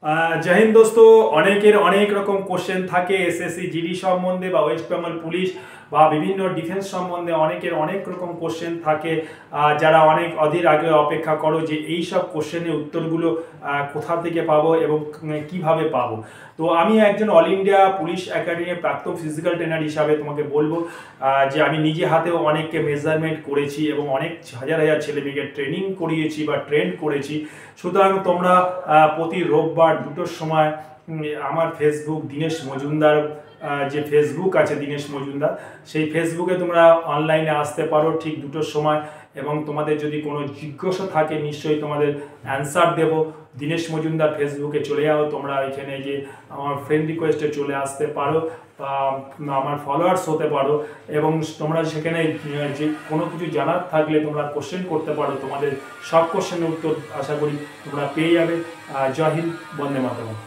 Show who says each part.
Speaker 1: जय हिंद दोस्तों अनेकेर अनेक रकम क्वेश्चन थाके एसएससी जीडी सम्बन्धे बा वेस्ट बेंगल पुलिस বা বিভিন্ন ডিফেন্স সম্বন্ধে অনেকের অনেক রকম কোশ্চেন থাকে যারা অনেক অধীর আগে অপেক্ষা করো যে এই সব কোশ্চেনের উত্তরগুলো কোথা থেকে পাবো এবং কিভাবে পাবো। তো আমি একজন অল ইন্ডিয়া পুলিশ একাডেমির প্রাক্তন ফিজিক্যাল ট্রেনার হিসাবে তোমাকে বলবো যে আমি নিজে হাতেও অনেককে মেজারমেন্ট করেছি এবং অনেক হাজার হাজার ছেলেমেয়েকে ট্রেনিং করিয়েছি বা ট্রেন করেছি। সুতরাং তোমরা প্রতি রোববার 2টোর সময় আমার ফেসবুক দীনেশ মজুমদার যে ফেসবুক আছে দীনেশ মজুমদার সেই ফেসবুকে তোমরা অনলাইনে আসতে পারো ঠিক 2টোর সময় এবং তোমাদের যদি কোনো জিজ্ঞাসা থাকে নিশ্চয়ই তোমাদের অ্যান্সার দেব। দীনেশ মজুমদার ফেসবুকে চলে যাও, তোমরা এখানে যে আমার ফ্রেন্ড রিকোয়েস্টে চলে আসতে পারো বা আমার ফলোয়ার্স হতে পারো এবং তোমরা সেখানে যে কোনো কিছু জানার থাকলে তোমরা কোশ্চেন করতে পারো, তোমাদের সব কোশ্চেনের উত্তর আশা করি তোমরা পেয়ে যাবে। জয় হিন্দ, বন্দে মাতরম।